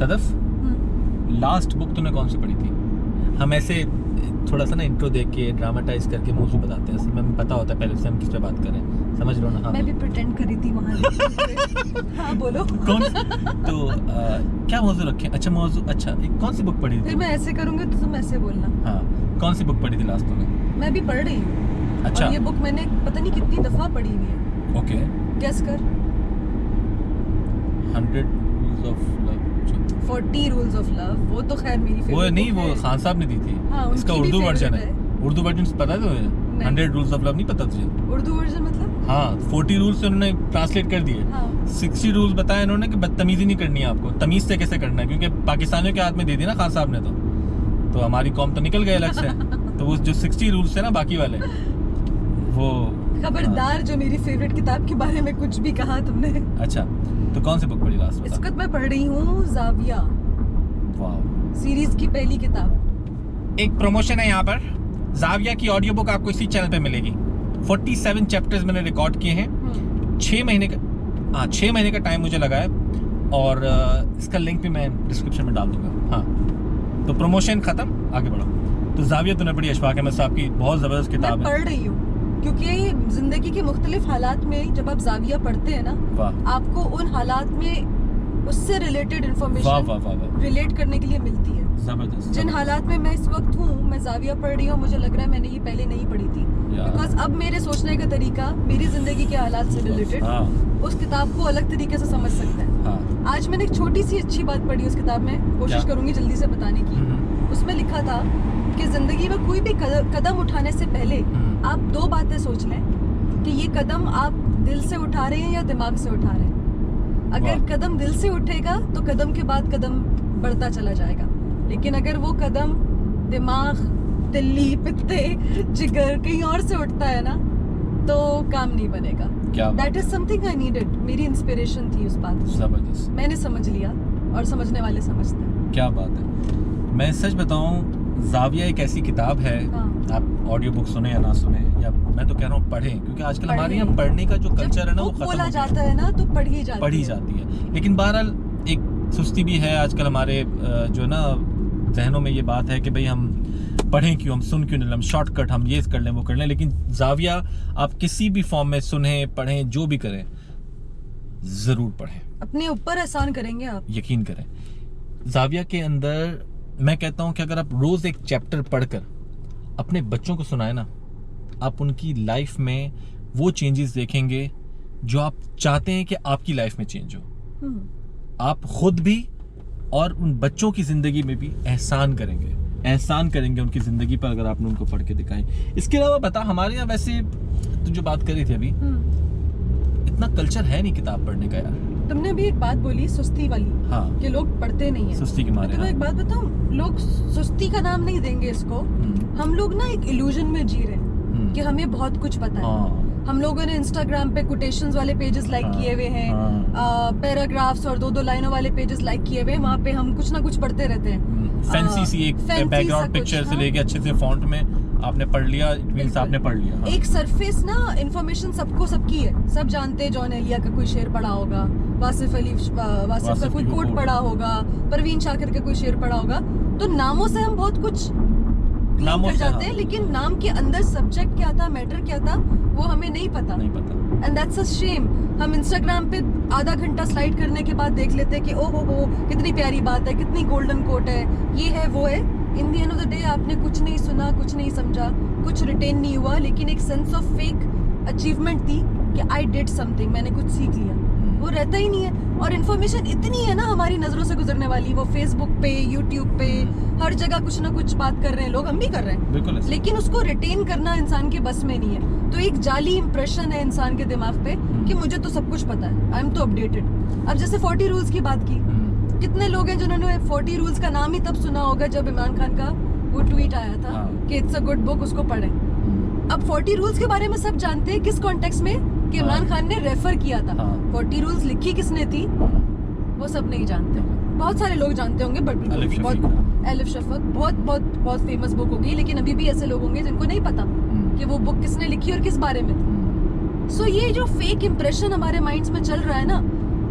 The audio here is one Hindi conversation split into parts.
सदफ, लास्ट बुक तूने कौन सी पढ़ी थी? हम ऐसे थोड़ा सा ना इंट्रो देख के ड्रामेटाइज करके मौजू बताते हैं, असल में हमें पता होता है पहले से हम किस पे बात कर रहे हैं, समझ लो ना? हाँ, मैं भी प्रिटेंड करी थी वहाँ। हाँ बोलो। कौन तो क्या मौजू रखे? अच्छा मौजू, अच्छा कौन सी बुक पढ़ी थी? फिर मैं ऐसे करूँगी तो तुम ऐसे बोलना। हाँ, कौन सी बुक पढ़ी थी लास्ट तूने? मैं भी पढ़ रही हूँ। अच्छा, और ये बुक मैंने पता नहीं कितनी दफा पढ़ी हुई है। ओके। गेस कर। 100 Rules of Love। 40 Rules of Love, वो तो खैर मेरी वो फेवरेट नहीं, बुक वो है। खान साहब ने दी थी। हाँ, इसका उनकी भी उर्दू वर्जन फेवरेट है। उर्दू वर्जन पता है तुम्हें? नहीं। 100 Rules of Love नहीं पता तुझे? उर्दू वर्जन मतलब? हाँ, 40 रूल्स उन्होंने ट्रांसलेट कर दिए। हाँ। 60 रूल्स बताए इन्होंने कि बदतमीजी नहीं करनी है आपको, तमीज से कैसे करना है, क्योंकि पाकिस्तानियों के हाथ में दे दी ना खान साहब ने, तो हमारी कौम तो निकल गई अलग से। तो वो जो 60 रूल्स थे ना बाकी वाले, वो खबरदार जो मेरी फेवरेट किताब के बारे में कुछ भी कहा तुमने। अच्छा, तो कौन सी बुक पढ़ी लास्ट इस बता? वक्त मैं पढ़ रही हूँ जाविया वाह, सीरीज की पहली किताब। एक प्रमोशन है यहाँ पर। जाविया की ऑडियो बुक आपको इसी चैनल पे मिलेगी। 47 चैप्टर्स मैंने रिकॉर्ड किए हैं। 6 महीने का टाइम मुझे लगा है, और इसका लिंक भी मैं डिस्क्रिप्शन में डाल दूंगा। हाँ, तो प्रमोशन खत्म, आगे बढ़ो। तो जाविया तूने पढ़ी? अशफाक अहमद साहब की बहुत ज़बरदस्त किताब मैं है। पढ़ रही हूँ क्योंकि जिंदगी के मुख्तलिफ हालात में जब आप जाविया पढ़ते हैं ना, वाह आपको उन हालात में उससे रिलेटेड वाह इंफॉर्मेशन वाह वाह वाह, रिलेट करने के लिए मिलती है। जबरदस्त। जिन हालात में मैं इस वक्त हूँ, मैं जाविया पढ़ रही हूँ, मुझे लग रहा है मैंने ये पहले नहीं पढ़ी थी, बिकॉज अब मेरे सोचने का तरीका मेरी जिंदगी के हालात से रिलेटेड हाँ उस किताब को अलग तरीके से समझ सकता है। हाँ। आज मैंने एक छोटी सी अच्छी बात पढ़ी उस किताब में, कोशिश क्या? करूंगी जल्दी से बताने की। उसमें लिखा था कि जिंदगी में कोई भी कदम उठाने से पहले आप 2 बातें सोच लें कि ये कदम आप दिल से उठा रहे हैं या दिमाग से उठा रहे हैं। अगर वाह। कदम दिल से उठेगा तो कदम के बाद कदम बढ़ता चला जाएगा, लेकिन अगर वो कदम दिमाग, तिल्ली, पित्ते, जिगर कहीं और से उठता है ना, तो काम नहीं बनेगा। क्या that is something I needed. मेरी इंस्पिरेशन थी उस बात की। जबरदस्त, मैंने समझ लिया और समझने वाले समझते हैं। क्या बात है। मैं सच बताऊं, जाविया एक ऐसी किताब है, हाँ। आप ऑडियो बुक सुने या ना सुने, या मैं तो कह रहा हूँ पढ़ें, क्योंकि आजकल हमारे यहाँ पढ़ने का जो कल्चर है ना वो जब खत्म बोला हो गया जाता है ना तो पढ़ी जाती है। लेकिन बहरहाल एक सुस्ती भी है आजकल हमारे जो ना जहनों में ये बात है कि भाई हम पढ़ें क्यों, हम सुन क्यों नहीं, हम शॉर्टकट हम ये कर लें वो कर लें। लेकिन जाविया आप किसी भी फॉर्म में सुने, पढ़ें, जो भी करें, जरूर पढ़ें, अपने ऊपर एहसान करेंगे आप। यकीन करें। जाविया के अंदर मैं कहता हूं कि अगर आप रोज एक चैप्टर पढ़कर अपने बच्चों को सुनाए ना, आप उनकी लाइफ में वो चेंजेस देखेंगे जो आप चाहते हैं कि आपकी लाइफ में चेंज हो। आप खुद भी और उन बच्चों की जिंदगी में भी एहसान करेंगे उनकी जिंदगी पर, अगर आपने उनको पढ़ के दिखाएं। इसके अलावा बता, हमारे यहाँ वैसे तू जो बात कर रही थी अभी, इतना कल्चर है नहीं किताब पढ़ने का यार। तुमने अभी एक बात बोली सुस्ती वाली, हाँ, कि लोग पढ़ते नहीं है। सुस्ती के मारे। तुम्हें एक बात बताऊं, लोग सुस्ती का नाम नहीं देंगे इसको। हम लोग ना एक इल्यूजन में जी रहे हैं कि हमें बहुत कुछ पता है। हाँ। हम लोगों ने इंस्टाग्राम पे कोटेशंस वाले पेजेस लाइक किए हुए हैं, पैराग्राफ्स और 2-2 लाइनों वाले पेजेस लाइक किए हुए हैं। वहाँ पे हम कुछ ना कुछ पढ़ते रहते हैं। फैंसी सी एक fancy बैकग्राउंड सा पिक्चर कुछ, से हाँ। लेके अच्छे से फॉन्ट में आपने पढ़ लिया, इट मींस आपने पढ़ लिया। हाँ। एक सरफेस ना इन्फॉर्मेशन सबकी है, सब जानते हैं। जॉन एलिया का कोई शेर पढ़ा होगा, वासिफ का कोई कोट पढ़ा होगा, परवीन शाकिर का कोई शेर पढ़ा होगा। तो नामों से हम बहुत कुछ नामों कर से, जाते हाँ। हैं, लेकिन नाम के अंदर सब्जेक्ट क्या था, मैटर क्या था, वो हमें नहीं पता। And that's a shame. हम इंस्टाग्राम पे आधा घंटा स्लाइड करने के बाद देख लेते हैं कि ओ हो कितनी प्यारी बात है, कितनी गोल्डन कोट है, ये है वो है। In the end of the day आपने कुछ नहीं सुना, कुछ नहीं समझा, कुछ रिटेन नहीं हुआ, लेकिन एक सेंस ऑफ फेक अचीवमेंट थी कि आई डिड समथिंग, मैंने कुछ सीख लिया। वो रहता ही नहीं है। और इन्फॉर्मेशन इतनी है ना हमारी नजरों से गुजरने वाली, वो फेसबुक पे, यूट्यूब पे, हर जगह कुछ ना कुछ बात कर रहे हैं लोग, हम भी कर रहे हैं, बिल्कुल, लेकिन उसको रिटेन करना इंसान के बस में नहीं है। तो एक जाली इंप्रेशन है इंसान के दिमाग पे कि मुझे तो सब कुछ पता है, आई एम तो अपडेटेड। अब जैसे 40 रूल्स की बात की, कितने लोग हैं जिन्होंने 40 रूल्स का नाम ही तब सुना होगा जब इमरान खान का वो ट्वीट आया था कि इट्स अ गुड बुक, उसको पढ़ें। अब 40 रूल्स के बारे में सब जानते हैं, किस कॉन्टेक्स्ट में, कि इमरान खान ने रेफर किया था। 40 रूल्स लिखी किसने थी वो सब नहीं जानते। बहुत सारे लोग जानते होंगे, बट एलिफ शफक बहुत फेमस बुक होगी, लेकिन अभी भी ऐसे लोग होंगे जिनको नहीं पता कि वो बुक किसने लिखी और किस बारे में थी। सो ये जो फेक इंप्रेशन हमारे माइंड्स में चल रहा है ना,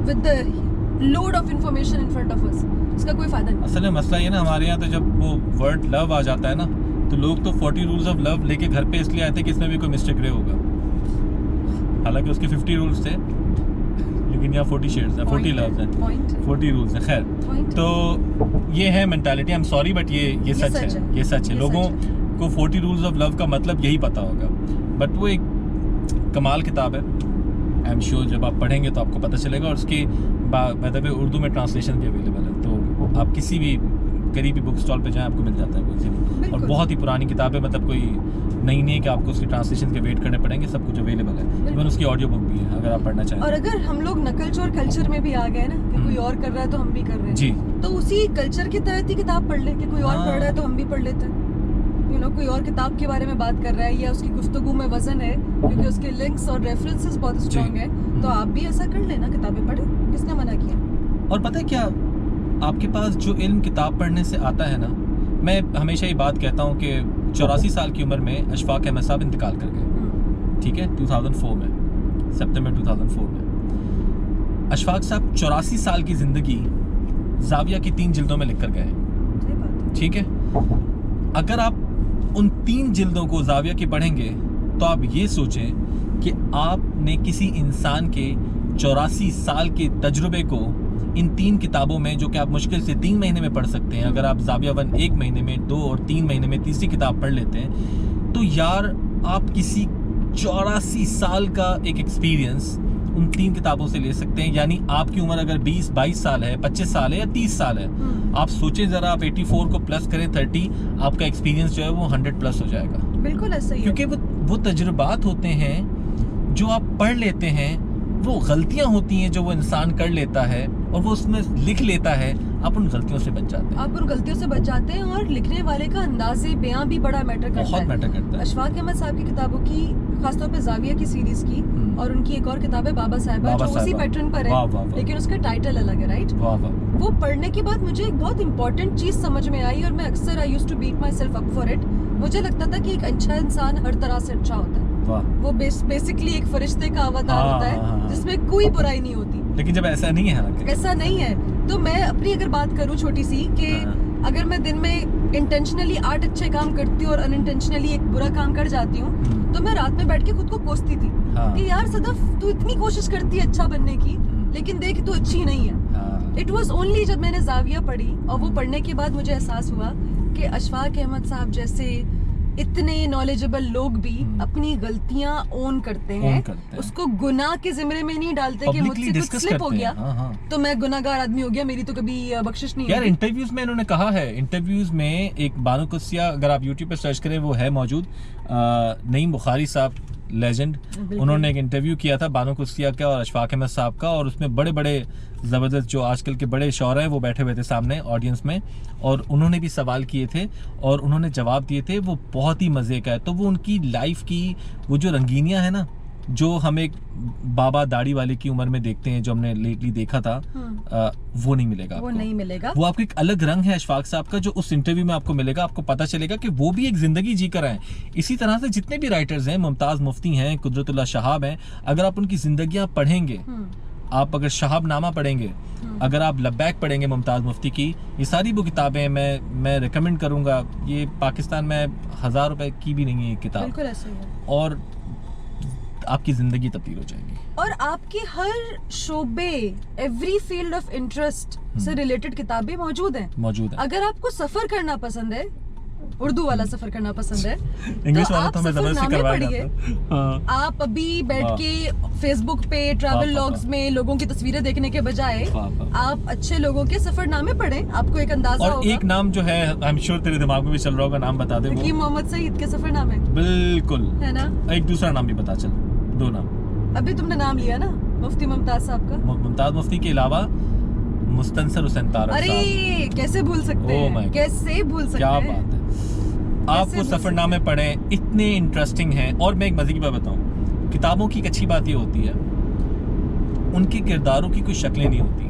with the load of information in front of us, उसका कोई फायदा नहीं। असल में मसला ये ना, हमारे यहाँ तो जब वो वर्ड लव आ जाता है ना, तो लोग तो 40 रूल्स ऑफ लव लेके घर पे इसलिए आए थे कि इसमें भी कोई मिस्टेक रहे होगा। हालांकि उसके 50 रूल्स थे, लेकिन यहाँ 40 शेड्स हैं, 40 लव्स हैं, 40 रूल्स हैं। खैर, तो ये है mentality. I am sorry but ये सच है, ये सच है। लोगों को 40 रूल्स ऑफ लव का मतलब यही पता होगा, बट वो एक कमाल किताब है। आई एम श्योर जब आप पढ़ेंगे तो आपको पता चलेगा। और उसके मतलब उर्दू में ट्रांसलेशन भी अवेलेबल है, तो आप किसी भी करीबी बुक स्टॉल पे जाएं, आपको मिल जाता है वो इजीली। और बहुत ही पुरानी किताब है, मतलब कोई नई नहीं है कि आपको उसकी ट्रांसलेशन के वेट करने पड़ेंगे, सब कुछ अवेलेबल है। इवन उसकी ऑडियो बुक भी है अगर आप पढ़ना चाहें। और अगर हम लोग नकलचोर कल्चर में भी आ गए ना कि कोई और कर रहा है तो हम भी कर रहे हैं जी, तो उसी कल्चर के तहत ही किताब पढ़ ले कि कोई और पढ़ रहा है तो हम भी पढ़ लेते हैं। कोई और किताब के बारे में बात कर रहा है या उसकी गुफ्तगू में वजन है क्योंकि उसके लिंक्स और रेफरेंसेस बहुत स्ट्रांग है, तो आप भी ऐसा कर लेना, किताबें पढ़े, किसने मना किया। और पता है क्या, आपके पास जो इल्म किताब पढ़ने से आता है ना, मैं हमेशा ये बात कहता हूँ कि 84 साल की उम्र में अशफाक अहमद साहब इंतकाल कर गए, ठीक है, 2004 में, सितंबर 2004 में। अशफाक साहब 84 साल की ज़िंदगी जाविया की 3 जिल्दों में लिख कर गए, ठीक है। अगर आप उन 3 जिल्दों को जाविया की पढ़ेंगे तो आप ये सोचें कि आपने किसी इंसान के 84 साल के तजुर्बे को इन 3 किताबों में, जो कि आप मुश्किल से 3 महीने में पढ़ सकते हैं, अगर आप जाविया 1 1 महीने में, 2 और 3 महीने में तीसरी किताब पढ़ लेते हैं, तो यार आप किसी 84 साल का एक एक्सपीरियंस उन 3 किताबों से ले सकते हैं। यानी आपकी उम्र अगर 20-22 साल है, 25 साल है या 30 साल है, आप सोचें जरा, आप 84 को प्लस करें 30, आपका एक्सपीरियंस जो है वो 100 प्लस हो जाएगा। बिल्कुल ऐसा ही है, क्योंकि वो तजुर्बात होते हैं जो आप पढ़ लेते हैं, वो गलतियां होती हैं जो वो इंसान कर लेता है और वो उसमें लिख लेता है, आप उन गलतियों से बच जाते हैं। आप उन गलतियों से बच जाते हैं और लिखने वाले का अंदाज़े बयां भी बड़ा मैटर करता है, बहुत मैटर करता है। अशफाक अहमद साहब की किताबों की, खासतौर पे जाविया की सीरीज की, और उनकी एक और किताब है बाबा साहिबा, जो उसी पैटर्न पर है, लेकिन उसका टाइटल अलग है, राइट। वो पढ़ने के बाद मुझे एक बहुत इंपॉर्टेंट चीज समझ में आई और मैं अक्सर I used to beat myself up for it. मुझे लगता था कि एक अच्छा इंसान हर तरह से अच्छा होता है, वो बेसिकली एक फरिश्ते का अवतार होता है जिसमें कोई बुराई नहीं होती। लेकिन जब ऐसा नहीं है, ऐसा नहीं है, तो मैं अपनी अगर बात करूं छोटी सी, कि अगर मैं दिन में इंटेंशनली 8 अच्छे काम करती हूँ और अनइंटेंशनली एक बुरा काम कर जाती हूँ, तो मैं रात में बैठ के खुद को कोसती थी कि यार सदफ, तू इतनी कोशिश करती है अच्छा बनने की, लेकिन देख तू अच्छी नहीं है। इट वॉज ओनली जब मैंने जाविया पढ़ी और वो पढ़ने के बाद मुझे एहसास हुआ कि अशफाक अहमद साहब जैसे इतने नॉलेजेबल लोग भी अपनी गलतियां ओन करते हैं, उसको गुनाह के जिम्मे में नहीं डालते कि मुझसे कुछ स्लिप हो गया तो मैं गुनाहगार आदमी हो गया, मेरी तो कभी बख्शिश नहीं यार। इंटरव्यूज में इन्होंने कहा है, इंटरव्यूज में एक बानो कुस्सिया, अगर आप यूट्यूब पे सर्च करें वो है मौजूद, नईम बुखारी साहब लेजेंड, उन्होंने एक इंटरव्यू किया था बानो कुस्सिया का और अशफाक अहमद साहब का, और उसमें बड़े बड़े ज़बरदस्त जो आजकल के बड़े शौरा हैं वो बैठे हुए थे सामने ऑडियंस में, और उन्होंने भी सवाल किए थे और उन्होंने जवाब दिए थे। वो बहुत ही मज़े का है। तो वो उनकी लाइफ की वो जो रंगीनियाँ है ना, जो हम एक बाबा दाढ़ी वाले की उम्र में देखते हैं, जो हमने लेटली देखा था, वो नहीं मिलेगा, वो नहीं मिलेगा। वो आपको एक अलग रंग है अशफाक साहब का, जो उस इंटरव्यू में आपको मिलेगा। आपको पता चलेगा कि वो भी एक जिंदगी जी कर आए। इसी तरह से जितने भी राइटर्स हैं, मुमताज मुफ्ती हैं, कुदरतुल्लाह शहाब हैं, अगर आप उनकी जिंदगियां पढ़ेंगे, आप अगर शहाबनामा पढ़ेंगे, अगर आप लब्बैक पढ़ेंगे मुमताज मुफ्ती की, ये सारी वो किताबें मैं रिकमेंड करूंगा। ये पाकिस्तान में 1000 रुपए की भी नहीं है किताब, बिल्कुल ऐसे ही है। और आपकी जिंदगी तब्दील हो जाएगी और आपके हर शोबे, एवरी फील्ड ऑफ इंटरेस्ट से रिलेटेड किताबें मौजूद हैं। अगर आपको सफर करना पसंद है, उर्दू वाला सफर करना पसंद है, इंग्लिश तो वाला आप तो हमें जबरदस्ती करवाया जाता है। आप अभी बैठ के फेसबुक पे ट्रैवल लॉग्स में लोगों की तस्वीरें देखने के बजाय आप अच्छे लोगों के सफरनामे पढ़ें, आपको एक अंदाजा होगा। और एक नाम जो है, आई एम श्योर तेरे दिमाग में भी चल रहा होगा, नाम बता दे। हकीम मोहम्मद सईद के सफरनामे, बिल्कुल है ना। एक दूसरा नाम भी बता, चल 2 नाम। अभी तुमने नाम लिया ना मुफ्ती मुमताज साहब का। मुमताज मुफ्ती के अलावा मुस्तनसर हुसैन तारक साहब। अरे कैसे भूल सकते हैं, कैसे भूल सकते हैं। क्या बात है। आप वो सफरनामे पढ़ें, इतने इंटरेस्टिंग हैं। और मैं एक मजे की बात बताऊं, किताबों की एक अच्छी बात ये होती है, उनके किरदारों की कोई शक्लें नहीं होती।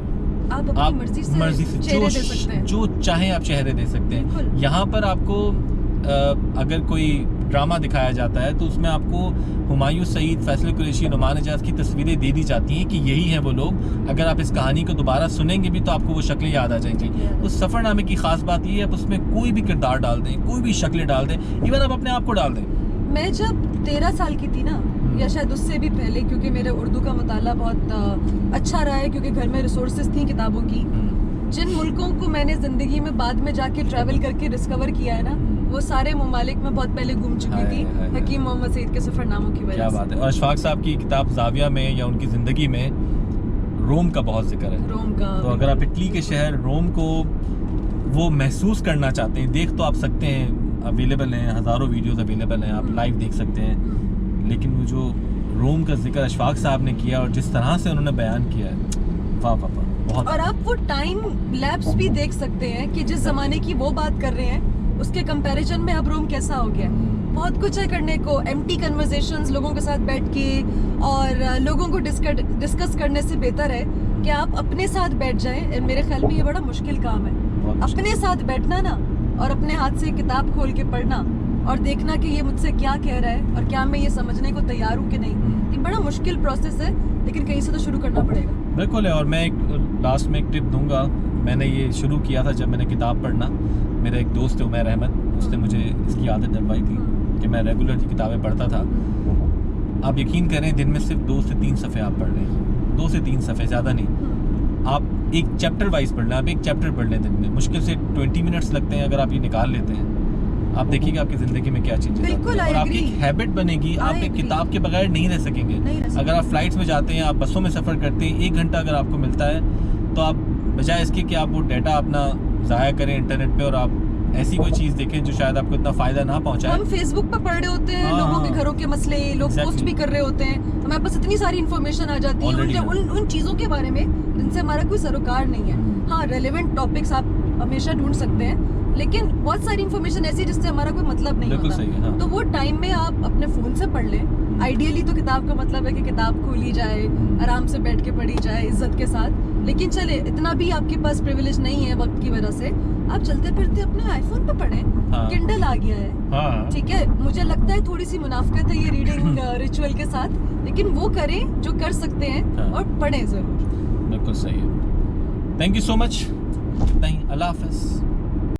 आप अपनी मर्जी से चेहरे दे सकते हैं, जो चाहे आप चेहरे दे सकते हैं। यहाँ पर आपको अगर कोई ड्रामा दिखाया जाता है तो उसमें आपको हुमायूं सईद, फैसल कुरैशी, नुमान एजाज की तस्वीरें दे दी जाती हैं कि यही हैं वो लोग। अगर आप इस कहानी को दोबारा सुनेंगे भी तो आपको वो शक्लें याद आ जाएंगी। तो सफ़रनामे की खास बात ये है, आप उसमें कोई भी किरदार डाल दें, कोई भी शक्लें डाल दें, इवन आप अपने आप को डाल दें। मैं जब 13 साल की थी ना, या शायद उससे भी पहले, क्योंकि मेरे उर्दू का मुताला बहुत अच्छा रहा है, क्योंकि घर में रिसोर्सेज थी किताबों की। जिन मुल्कों को मैंने ज़िंदगी में बाद में जाके ट्रैवल करके डिस्कवर किया है ना, वो सारे ममालिक में बहुत पहले घूम चुकी थी हकीम मोहम्मद सईद के सफ़रनामों की वजह से। क्या बात है। और अशफाक साहब की किताब ज़ाविया में या उनकी ज़िंदगी में रोम का बहुत जिक्र है। रोम का, तो अगर आप इटली के शहर रोम को वो महसूस करना चाहते हैं, देख तो आप सकते हैं, अवेलेबल हैं, हज़ारों वीडियोस अवेलेबल हैं, आप लाइव देख सकते हैं। लेकिन वो जो रोम का जिक्र अशफाक साहब ने किया और जिस तरह से उन्होंने बयान किया है, वाह वाह वाह, बहुत। और आप वो टाइम लैप्स भी देख सकते हैं कि जिस ज़माने की वो बात कर रहे हैं उसके कंपैरिजन में अब रोम कैसा हो गया। बहुत कुछ है करने को, एम्प्टी कन्वर्सेशंस लोगों के साथ बैठ के, और लोगों को डिस्कस करने से बेहतर है कि आप अपने साथ बैठ जाएं। मेरे ख्याल में ये बड़ा मुश्किल काम है, अपने साथ बैठना ना, और अपने हाथ से किताब खोल के पढ़ना और देखना कि ये मुझसे क्या कह रहा है और क्या मैं ये समझने को तैयार हूँ कि नहीं। ये बड़ा मुश्किल प्रोसेस है, लेकिन कहीं से तो शुरू करना पड़ेगा। बिल्कुल है। और मैं एक लास्ट में एक टिप दूंगा। मैंने ये शुरू किया था जब मैंने किताब पढ़ना, मेरा एक दोस्त है उमैर अहमद, उसने मुझे इसकी आदत डलवाई थी कि मैं रेगुलर किताबें पढ़ता था। आप यकीन करें, दिन में सिर्फ 2 से 3 सफ़े आप पढ़ लें, 2 से 3 सफ़े, ज़्यादा नहीं। आप एक चैप्टर वाइज पढ़ लें, आप एक चैप्टर पढ़ लें दिन में, मुश्किल से 20 मिनट्स लगते हैं। अगर आप ये निकाल लेते हैं, आप देखिएगा आपकी ज़िंदगी में क्या चेंजेस आते हैं और आपकी एक हैबिट बनेगी। आप एक किताब के बगैर नहीं रह सकेंगे। अगर आप फ्लाइट्स में जाते हैं, आप बसों में सफ़र करते हैं, 1 घंटा अगर आपको मिलता है तो आप बजाय इसके कि आप वो डाटा अपना ज़ाया करें इंटरनेट पे और आप ऐसी कोई चीज़ देखें जो शायद आपको इतना फ़ायदा ना पहुंचाए। हम फेसबुक पर पढ़ रहे होते हैं लोगों के घरों के मसले, लोग पोस्ट भी कर रहे होते हैं, हमारे पास इतनी सारी इन्फॉर्मेशन आ जाती है उन चीज़ों के बारे में जिनसे हमारा कोई सरोकार नहीं है। हाँ, रेलेवेंट टॉपिक्स आप हमेशा ढूंढ सकते हैं, लेकिन बहुत सारी इन्फॉर्मेशन ऐसी है जिससे हमारा कोई मतलब नहीं होता। सही है, हाँ। तो वो टाइम में आप अपने फ़ोन से पढ़ लें। आइडियली तो किताब का मतलब है कि किताब खोली जाए, आराम से बैठ के पढ़ी जाए, इज्जत के साथ। लेकिन चले, इतना भी आपके पास प्रिविलेज नहीं है वक्त की वजह से, आप चलते फिरते अपने आईफोन पे पढ़ें। हाँ। किंडल आ गया है, हाँ। ठीक है। मुझे लगता है थोड़ी सी मुनाफिकत है ये रीडिंग रिचुअल के साथ, लेकिन वो करें जो कर सकते हैं। हाँ। और पढ़ें जरूर। बिल्कुल सही है। Thank you so much. अल्लाह हाफ़िज़।